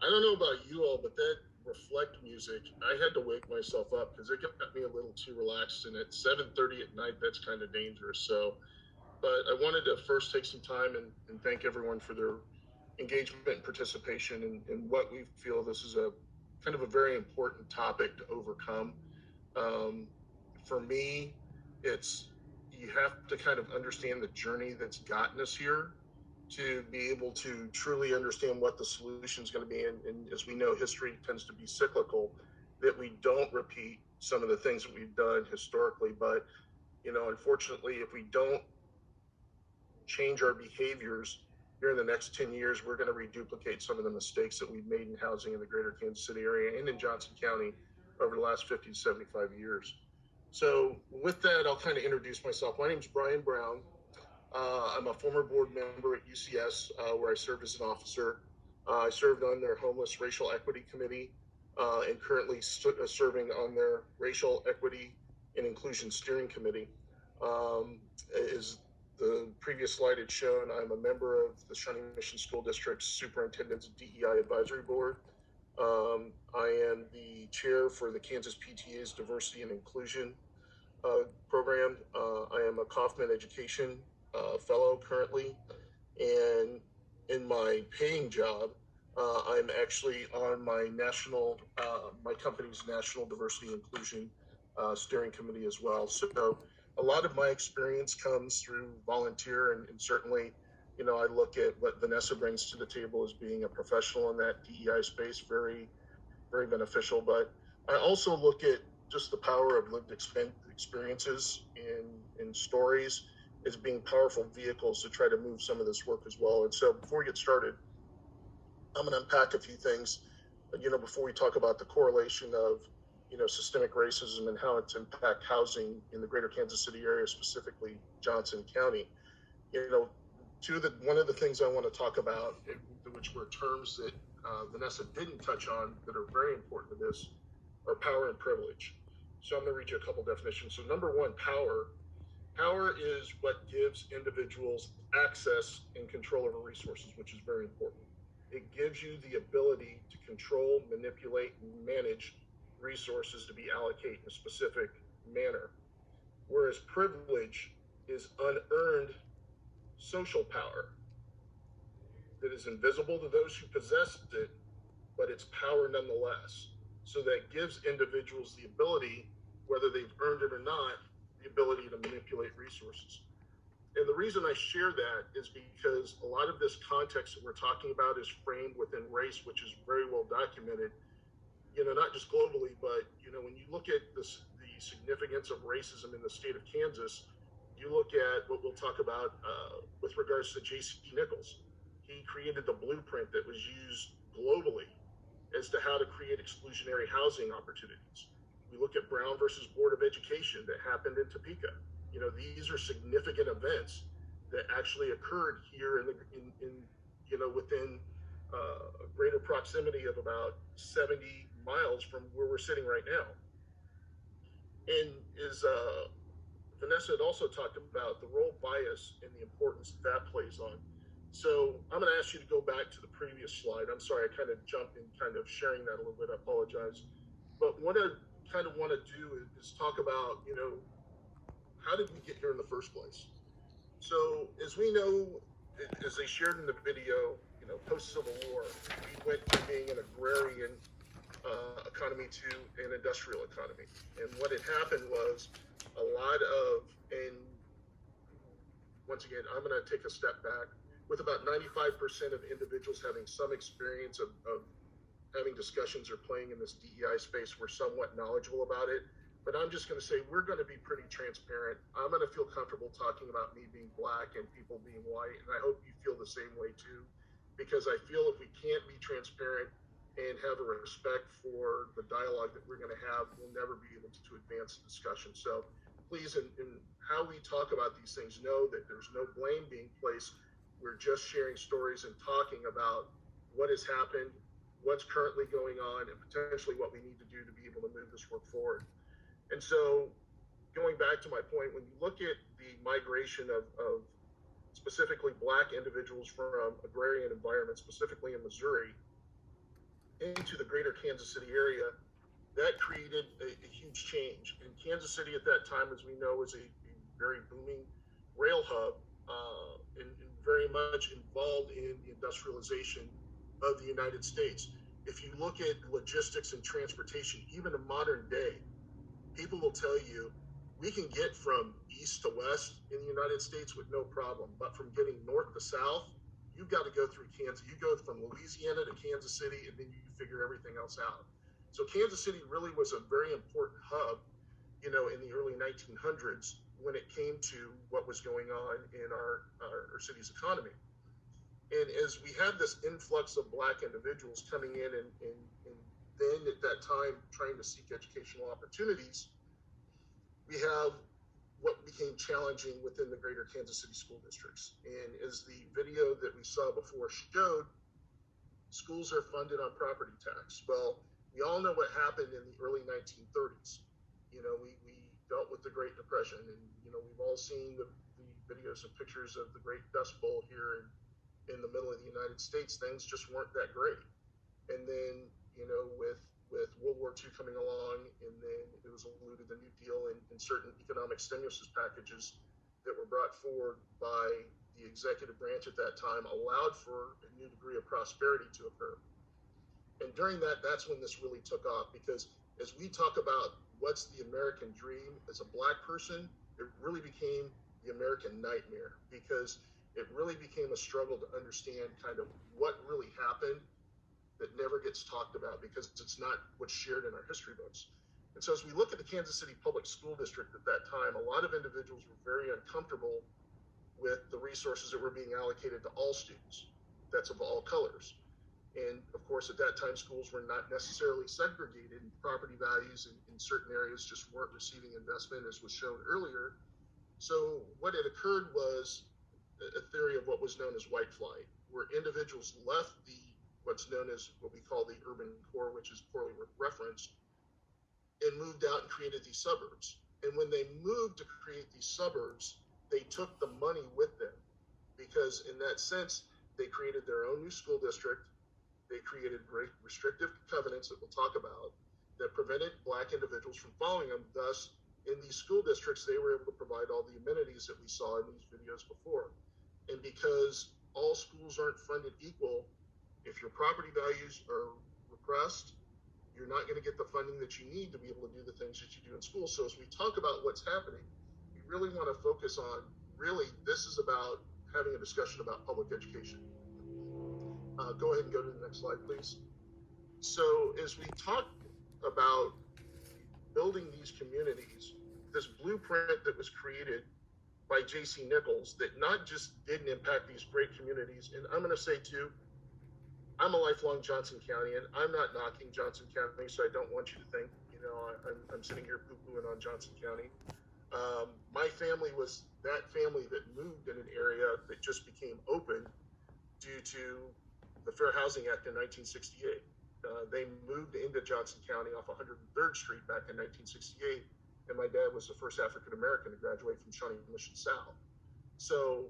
I don't know about you all, but that reflect music, I had to wake myself up because it got me a little too relaxed. And at 7:30 at night, that's kind of dangerous. So, but I wanted to first take some time and thank everyone for their engagement and participation in what we feel this is a kind of a very important topic to overcome. Um, for me, it's you have to kind of understand the journey that's gotten us here to be able to truly understand what the solution is going to be. And as we know, history tends to be cyclical, that we don't repeat some of the things that we've done historically. But, unfortunately, if we don't change our behaviors here in the next 10 years, we're going to reduplicate some of the mistakes that we've made in housing in the greater Kansas City area and in Johnson County over the last 50 to 75 years. So, with that, I'll kind of introduce myself. My name is Brian Brown. I'm a former board member at UCS, where I served as an officer. I served on their Homeless Racial Equity Committee and currently serving on their Racial Equity and Inclusion Steering Committee. As the previous slide had shown, I'm a member of the Shawnee Mission School District Superintendent's DEI Advisory Board. I am the chair for the Kansas PTA's Diversity and Inclusion program. I am a Kauffman Education fellow currently, and in my paying job, I'm actually on my company's national diversity inclusion steering committee as well. So a lot of my experience comes through volunteer, and certainly, I look at what Vanessa brings to the table as being a professional in that DEI space, very, very beneficial. But I also look at just the power of lived experiences and stories as being powerful vehicles to try to move some of this work as well. And so before we get started, I'm going to unpack a few things, before we talk about the correlation of, systemic racism and how it's impact housing in the greater Kansas City area, specifically Johnson County. You know, one of the things I want to talk about, which were terms that Vanessa didn't touch on that are very important to this, are power and privilege. So I'm going to read you a couple definitions. So number one, power. Power is what gives individuals access and control over resources, which is very important. It gives you the ability to control, manipulate, and manage resources to be allocated in a specific manner. Whereas privilege is unearned social power that is invisible to those who possess it, but it's power nonetheless. So that gives individuals the ability, whether they've earned it or not, the ability to manipulate resources. And the reason I share that is because a lot of this context that we're talking about is framed within race, which is very well documented, not just globally, but, when you look at the significance of racism in the state of Kansas, you look at what we'll talk about with regards to J.C. Nichols. He created the blueprint that was used globally as to how to create exclusionary housing opportunities. We look at Brown versus Board of Education that happened in Topeka. These are significant events that actually occurred here within a greater proximity of about 70 miles from where we're sitting right now. And as Vanessa had also talked about the role bias and the importance that plays on. So I'm going to ask you to go back to the previous slide. I'm sorry, I kind of jumped in kind of sharing that a little bit. I apologize. But what I kind of want to do is talk about, how did we get here in the first place? So as we know, as they shared in the video, post-Civil War, we went from being an agrarian economy to an industrial economy. And what had happened was a lot of, and once again, I'm going to take a step back, with about 95% of individuals having some experience of having discussions or playing in this DEI space, we're somewhat knowledgeable about it. But I'm just going to say we're going to be pretty transparent. I'm going to feel comfortable talking about me being Black and people being white, and I hope you feel the same way too, because I feel if we can't be transparent and have a respect for the dialogue that we're going to have, we'll never be able to advance the discussion. So please, in how we talk about these things, know that there's no blame being placed. We're just sharing stories and talking about what has happened, what's currently going on, and potentially what we need to do to be able to move this work forward. And so going back to my point, when you look at the migration of specifically Black individuals from agrarian environments, specifically in Missouri, into the greater Kansas City area, that created a huge change. And Kansas City at that time, as we know, was a very booming rail hub, and very much involved in the industrialization of the United States. If you look at logistics and transportation, even in modern day, people will tell you we can get from east to west in the United States with no problem, but from getting north to south, you've got to go through Kansas. You go from Louisiana to Kansas City, and then you figure everything else out. So Kansas City really was a very important hub, in the early 1900s when it came to what was going on in our city's economy. And as we had this influx of Black individuals coming in and then at that time trying to seek educational opportunities, we have what became challenging within the greater Kansas City school districts. And as the video that we saw before showed, schools are funded on property tax. Well, we all know what happened in the early 1930s. We dealt with the Great Depression, and we've all seen the videos and pictures of the Great Dust Bowl here in the middle of the United States. Things just weren't that great. And then with World War II coming along, and then it was alluded the New Deal and certain economic stimulus packages that were brought forward by the executive branch at that time allowed for a new degree of prosperity to occur. And during that, that's when this really took off, because as we talk about what's the American dream as a Black person, it really became the American nightmare, because it really became a struggle to understand kind of what really happened that never gets talked about because it's not what's shared in our history books. And so as we look at the Kansas City Public School District at that time, a lot of individuals were very uncomfortable with the resources that were being allocated to all students. That's of all colors. And of course, at that time, schools were not necessarily segregated. Property values in certain areas just weren't receiving investment, as was shown earlier. So what had occurred was a theory of what was known as white flight, where individuals left what's known as what we call the urban core, which is poorly referenced, and moved out and created these suburbs. And when they moved to create these suburbs, they took the money with them, because in that sense, they created their own new school district. They created great restrictive covenants that we'll talk about that prevented Black individuals from following them. Thus, in these school districts, they were able to provide all the amenities that we saw in these videos before. And because all schools aren't funded equal, if your property values are repressed, you're not going to get the funding that you need to be able to do the things that you do in school. So as we talk about what's happening, we really want to focus on, this is about having a discussion about public education. Go ahead and go to the next slide, please. So as we talk about building these communities, this blueprint that was created by J.C. Nichols that not just didn't impact these great communities, and I'm going to say too, I'm a lifelong Johnson Countyan. I'm not knocking Johnson County, so I don't want you to think, I'm sitting here poo-pooing on Johnson County. My family was that family that moved in an area that just became open due to the Fair Housing Act in 1968. They moved into Johnson County off 103rd Street back in 1968, and my dad was the first African American to graduate from Shawnee Mission South. So,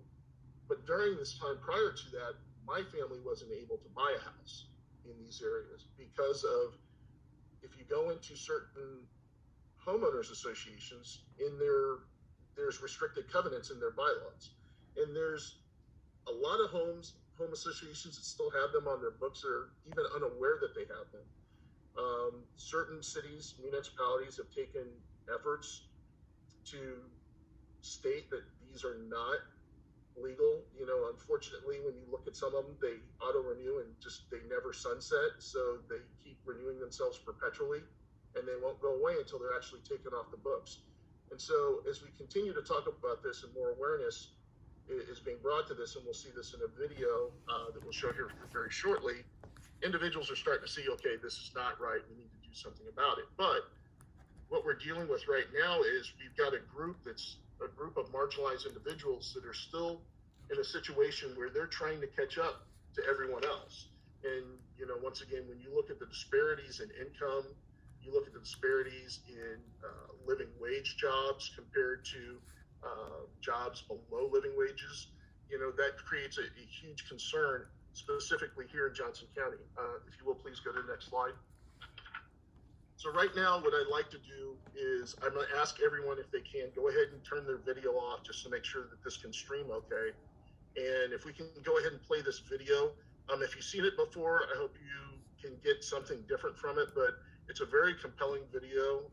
but during this time prior to that, my family wasn't able to buy a house in these areas because of, if you go into certain homeowners associations, there's restricted covenants in their bylaws, and there's a lot of home associations that still have them on their books, or even unaware that they have them. Certain cities, municipalities have taken efforts to state that these are not legal. Unfortunately, when you look at some of them, they auto renew and they never sunset. So they keep renewing themselves perpetually, and they won't go away until they're actually taken off the books. And so as we continue to talk about this, and more awareness is being brought to this, and we'll see this in a video that we'll show here very shortly, individuals are starting to see, okay, this is not right. We need to do something about it. But what we're dealing with right now is we've got a group of marginalized individuals that are still in a situation where they're trying to catch up to everyone else. And, once again, when you look at the disparities in income, you look at the disparities in living wage jobs compared to jobs below living wages, that creates a huge concern specifically here in Johnson County. If you will, please go to the next slide. So right now, what I'd like to do is I'm going to ask everyone if they can go ahead and turn their video off just to make sure that this can stream okay. And if we can go ahead and play this video, if you've seen it before, I hope you can get something different from it, but it's a very compelling video.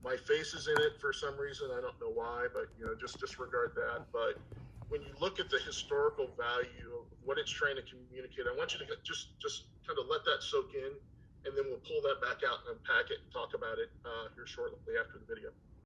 My face is in it for some reason. I don't know why, but just disregard that. But when you look at the historical value of what it's trying to communicate, I want you to just kind of let that soak in, and then we'll pull that back out and unpack it and talk about it here shortly after the video.